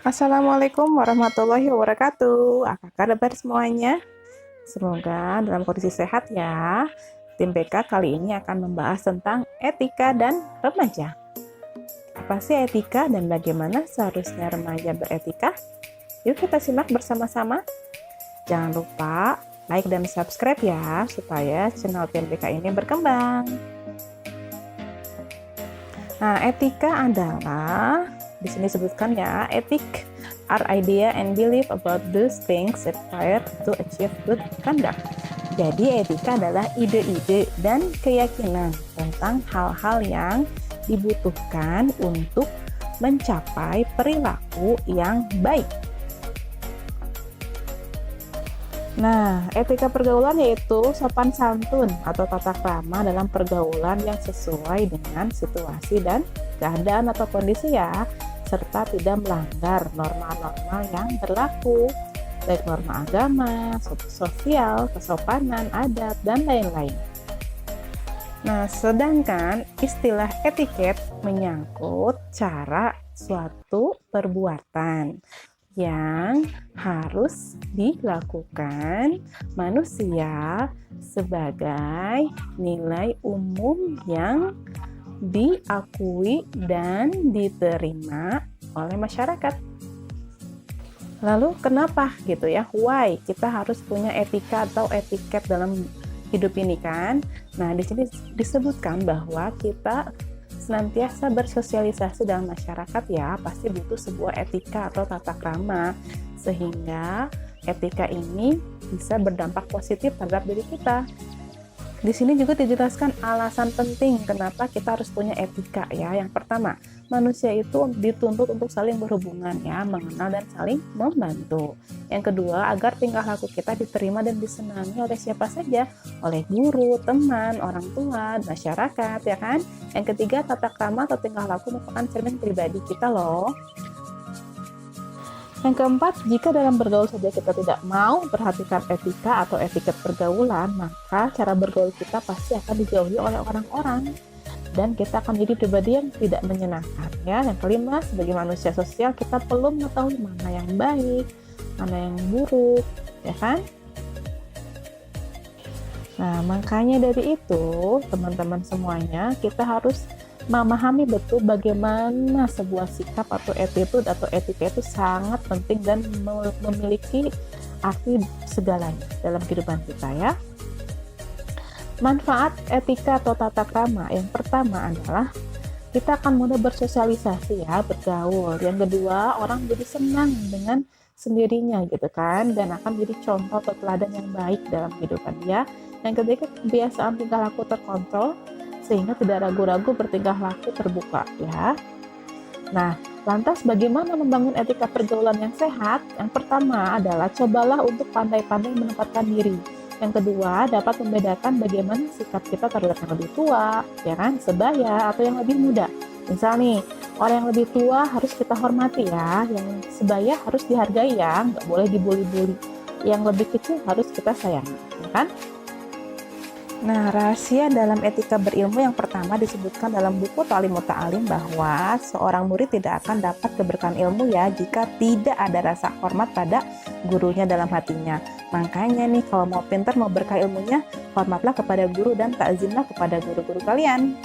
Assalamualaikum warahmatullahi wabarakatuh. Apa kabar semuanya? Semoga dalam kondisi sehat ya. Tim BK kali ini akan membahas tentang etika dan remaja. Apa sih etika dan bagaimana seharusnya remaja beretika? Yuk kita simak bersama-sama. Jangan lupa like dan subscribe ya, supaya channel Tim BK ini berkembang. Nah, etika adalah, di sini sebutkan ya, etik are idea and belief about those things required to achieve good conduct. Jadi etika adalah ide-ide dan keyakinan tentang hal-hal yang dibutuhkan untuk mencapai perilaku yang baik. Nah, etika pergaulan yaitu sopan santun atau tata krama dalam pergaulan yang sesuai dengan situasi dan keadaan atau kondisi ya, serta tidak melanggar norma-norma yang berlaku, baik norma agama, sosial, kesopanan, adat, dan lain-lain. Nah, sedangkan istilah etiket menyangkut cara suatu perbuatan yang harus dilakukan manusia sebagai nilai umum yang diakui dan diterima oleh masyarakat. Lalu kenapa gitu ya? Why kita harus punya etika atau etiket dalam hidup ini kan? Nah, di sini disebutkan bahwa kita senantiasa bersosialisasi dalam masyarakat ya, pasti butuh sebuah etika atau tata krama, sehingga etika ini bisa berdampak positif terhadap diri kita. Di sini juga dijelaskan alasan penting kenapa kita harus punya etika ya. Yang pertama, manusia itu dituntut untuk saling berhubungan ya, mengenal dan saling membantu. Yang kedua, agar tingkah laku kita diterima dan disenangi oleh siapa saja, oleh guru, teman, orang tua, masyarakat ya kan. Yang ketiga, tata krama atau tingkah laku merupakan cermin pribadi kita loh. Yang keempat, jika dalam bergaul saja kita tidak mau perhatikan etika atau etiket pergaulan, maka cara bergaul kita pasti akan dijauhi oleh orang-orang dan kita akan jadi pribadi yang tidak menyenangkan ya. Yang kelima, sebagai manusia sosial kita perlu mengetahui mana yang baik, mana yang buruk, ya kan? Nah, makanya dari itu, teman-teman semuanya, kita harus memahami betul bagaimana sebuah sikap atau attitude atau etika itu sangat penting dan memiliki arti segalanya dalam kehidupan kita ya. Manfaat etika atau tata krama yang pertama adalah kita akan mudah bersosialisasi ya, bergaul. Yang kedua, orang jadi senang dengan sendirinya gitu kan, dan akan jadi contoh atau teladan yang baik dalam kehidupan dia. Yang ketiga, kebiasaan tingkah laku terkontrol sehingga tidak ragu-ragu bertingkah laku terbuka ya. Nah, lantas bagaimana membangun etika pergaulan yang sehat? Yang pertama adalah cobalah untuk pandai-pandai menempatkan diri. Yang kedua, dapat membedakan bagaimana sikap kita terhadap yang lebih tua, ya kan, sebaya, atau yang lebih muda. Misal nih, orang yang lebih tua harus kita hormati ya, yang sebaya harus dihargai ya, nggak boleh dibully-bully. Yang lebih kecil harus kita sayangi, ya kan? Nah, rahasia dalam etika berilmu yang pertama disebutkan dalam buku Ta'lim Muta'alim bahwa seorang murid tidak akan dapat keberkahan ilmu ya jika tidak ada rasa hormat pada gurunya dalam hatinya. Makanya nih, kalau mau pintar, mau berkah ilmunya, hormatlah kepada guru dan takzimlah kepada guru-guru kalian.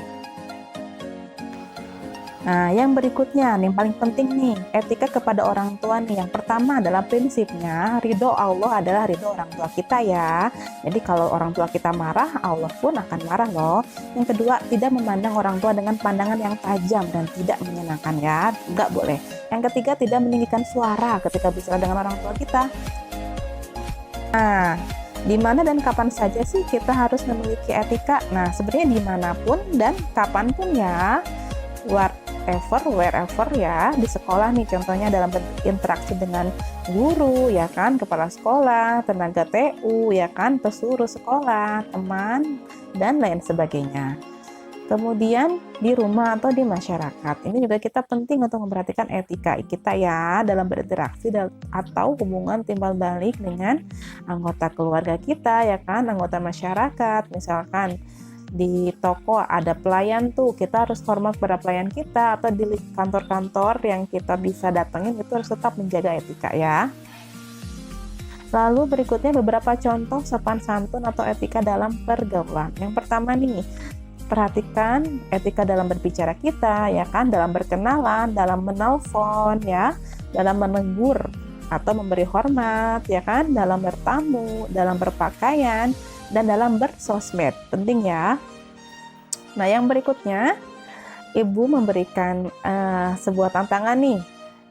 Nah, yang berikutnya nih paling penting nih, etika kepada orang tua nih. Yang pertama adalah prinsipnya ridho Allah adalah ridho orang tua kita ya. Jadi kalau orang tua kita marah, Allah pun akan marah loh. Yang kedua, tidak memandang orang tua dengan pandangan yang tajam dan tidak menyenangkan ya, nggak boleh. Yang ketiga, tidak meninggikan suara ketika bicara dengan orang tua kita. Nah, di mana dan kapan saja sih kita harus memiliki etika? Nah, sebenarnya dimanapun dan kapanpun ya. Wherever ya, di sekolah nih contohnya dalam interaksi dengan guru ya kan, kepala sekolah, tenaga TU ya kan, pesuruh sekolah, teman, dan lain sebagainya. Kemudian di rumah atau di masyarakat, ini juga kita penting untuk memperhatikan etika kita ya dalam berinteraksi atau hubungan timbal balik dengan anggota keluarga kita ya kan, anggota masyarakat misalkan. di toko ada pelayan tuh, kita harus hormat pada pelayan kita, atau di kantor-kantor yang kita bisa datengin itu harus tetap menjaga etika ya. Lalu berikutnya beberapa contoh sopan santun atau etika dalam pergaulan. Yang pertama nih, perhatikan etika dalam berbicara kita, ya kan, dalam berkenalan, dalam menelpon ya, dalam menegur atau memberi hormat, ya kan, dalam bertamu, dalam berpakaian, dan dalam bersosmed. Penting ya. Nah, yang berikutnya, Ibu memberikan sebuah tantangan nih.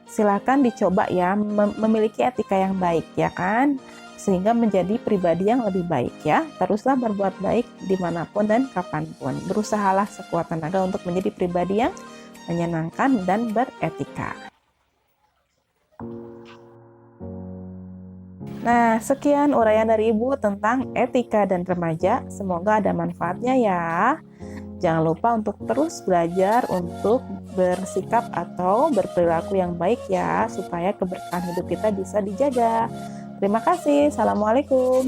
Silakan dicoba ya, memiliki etika yang baik, ya kan, sehingga menjadi pribadi yang lebih baik ya. Teruslah berbuat baik dimanapun dan kapanpun. Berusahalah sekuat tenaga untuk menjadi pribadi yang menyenangkan dan beretika. Nah, sekian uraian dari Ibu tentang etika dan remaja. Semoga ada manfaatnya ya. Jangan lupa untuk terus belajar untuk bersikap atau berperilaku yang baik ya, supaya keberkahan hidup kita bisa dijaga. Terima kasih. Assalamualaikum.